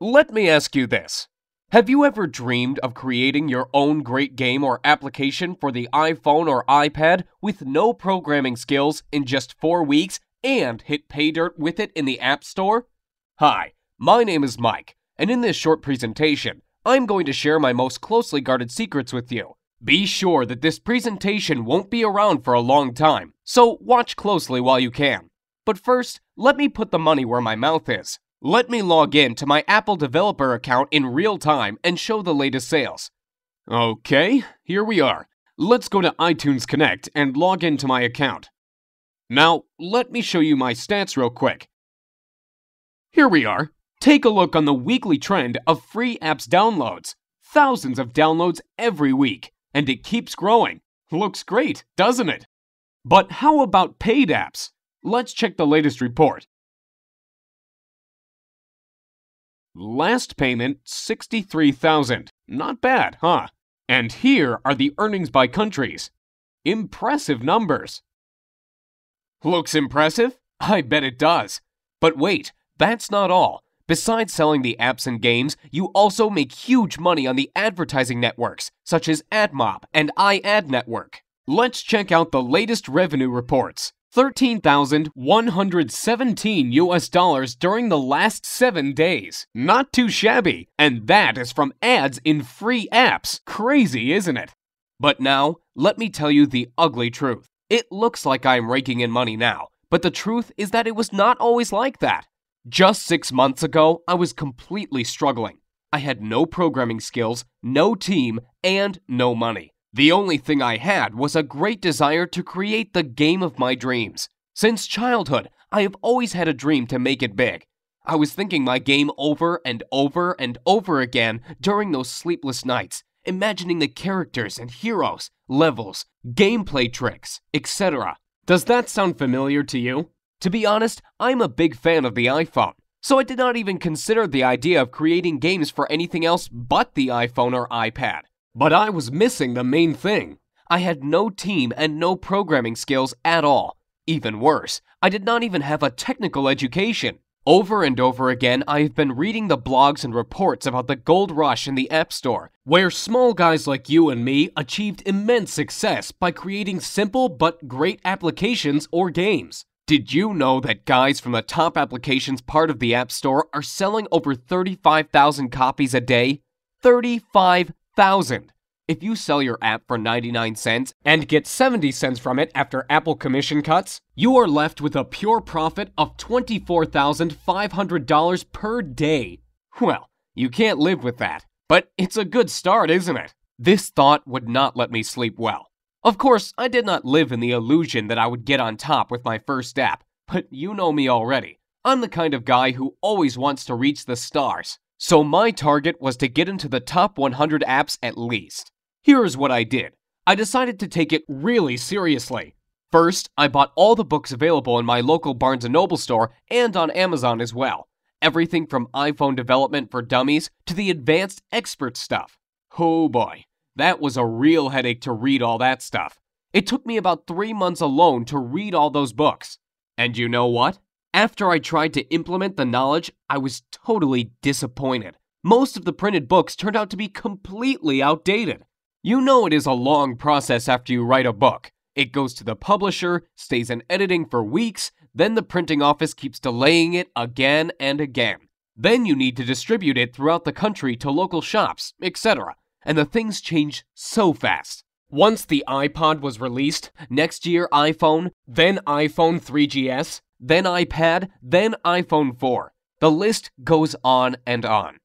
Let me ask you this. Have you ever dreamed of creating your own great game or application for the iPhone or iPad with no programming skills in just 4 weeks and hit pay dirt with it in the App Store? Hi, my name is Mike, and in this short presentation, I'm going to share my most closely guarded secrets with you. Be sure that this presentation won't be around for a long time, so watch closely while you can. But first, let me put the money where my mouth is. Let me log in to my Apple developer account in real time and show the latest sales. Okay, here we are. Let's go to iTunes Connect and log into my account. Now, let me show you my stats real quick. Here we are. Take a look on the weekly trend of free apps downloads. Thousands of downloads every week, and it keeps growing. Looks great, doesn't it? But how about paid apps? Let's check the latest report. Last payment, $63,000. Not bad, huh? And here are the earnings by countries. Impressive numbers. Looks impressive? I bet it does. But wait, that's not all. Besides selling the apps and games, you also make huge money on the advertising networks, such as AdMob and iAdNetwork. Let's check out the latest revenue reports. $13,117 during the last 7 days. Not too shabby, and that is from ads in free apps. Crazy, isn't it? But now, let me tell you the ugly truth. It looks like I'm raking in money now, but the truth is that it was not always like that. Just 6 months ago, I was completely struggling. I had no programming skills, no team, and no money. The only thing I had was a great desire to create the game of my dreams. Since childhood, I have always had a dream to make it big. I was thinking my game over and over and over again during those sleepless nights, imagining the characters and heroes, levels, gameplay tricks, etc. Does that sound familiar to you? To be honest, I'm a big fan of the iPhone, so I did not even consider the idea of creating games for anything else but the iPhone or iPad. But I was missing the main thing. I had no team and no programming skills at all. Even worse, I did not even have a technical education. Over and over again, I have been reading the blogs and reports about the gold rush in the App Store, where small guys like you and me achieved immense success by creating simple but great applications or games. Did you know that guys from the top applications part of the App Store are selling over 35,000 copies a day? 35,000! If you sell your app for 99 cents and get 70 cents from it after Apple commission cuts, you are left with a pure profit of $24,500 per day. Well, you can't live with that, but it's a good start, isn't it? This thought would not let me sleep well. Of course, I did not live in the illusion that I would get on top with my first app, but you know me already. I'm the kind of guy who always wants to reach the stars. So my target was to get into the top 100 apps at least. Here's what I did. I decided to take it really seriously. First, I bought all the books available in my local Barnes & Noble store and on Amazon as well. Everything from iPhone development for dummies to the advanced expert stuff. Oh boy, that was a real headache to read all that stuff. It took me about 3 months alone to read all those books. And you know what? After I tried to implement the knowledge, I was totally disappointed. Most of the printed books turned out to be completely outdated. You know it is a long process after you write a book. It goes to the publisher, stays in editing for weeks, then the printing office keeps delaying it again and again. Then you need to distribute it throughout the country to local shops, etc. And the things change so fast. Once the iPod was released, next year iPhone, then iPhone 3GS, then iPad, then iPhone 4. The list goes on and on.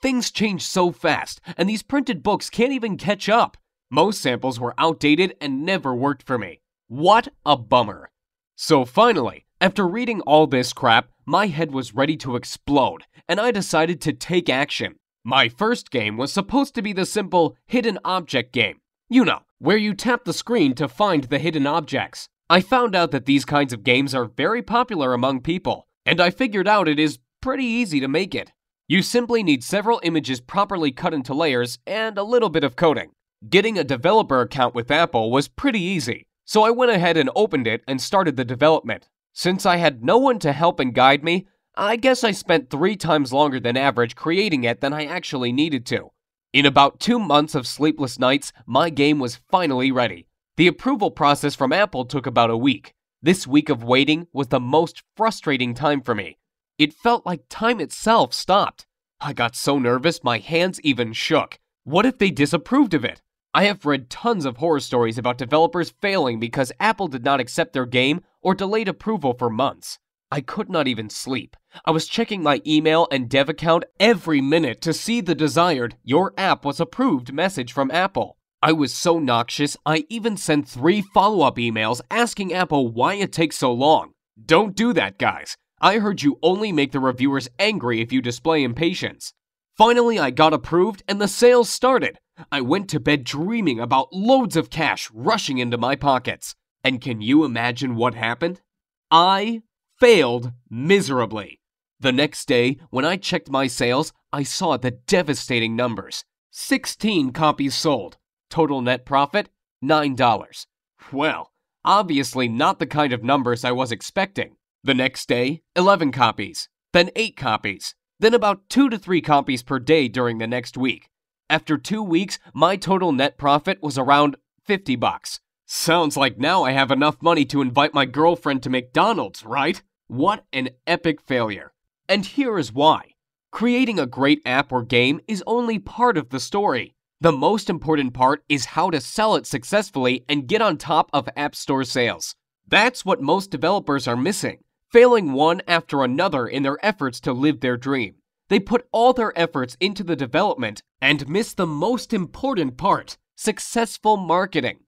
Things change so fast, and these printed books can't even catch up. Most samples were outdated and never worked for me. What a bummer. So finally, after reading all this crap, my head was ready to explode, and I decided to take action. My first game was supposed to be the simple hidden object game. You know, where you tap the screen to find the hidden objects. I found out that these kinds of games are very popular among people, and I figured out it is pretty easy to make it. You simply need several images properly cut into layers and a little bit of coding. Getting a developer account with Apple was pretty easy, so I went ahead and opened it and started the development. Since I had no one to help and guide me, I guess I spent 3 times longer than average creating it than I actually needed to. In about 2 months of sleepless nights, my game was finally ready. The approval process from Apple took about a week. This week of waiting was the most frustrating time for me. It felt like time itself stopped. I got so nervous my hands even shook. What if they disapproved of it? I have read tons of horror stories about developers failing because Apple did not accept their game or delayed approval for months. I could not even sleep. I was checking my email and dev account every minute to see the desired "Your app was approved" message from Apple. I was so noxious, I even sent 3 follow-up emails asking Apple why it takes so long. Don't do that, guys. I heard you only make the reviewers angry if you display impatience. Finally, I got approved and the sales started. I went to bed dreaming about loads of cash rushing into my pockets. And can you imagine what happened? I failed miserably. The next day, when I checked my sales, I saw the devastating numbers. 16 copies sold. Total net profit, $9. Well, obviously not the kind of numbers I was expecting. The next day, 11 copies, then 8 copies, then about 2 to 3 copies per day during the next week. After 2 weeks, my total net profit was around $50. Sounds like now I have enough money to invite my girlfriend to McDonald's, right? What an epic failure. And here is why. Creating a great app or game is only part of the story. The most important part is how to sell it successfully and get on top of App Store sales. That's what most developers are missing, failing one after another in their efforts to live their dream. They put all their efforts into the development and miss the most important part: successful marketing.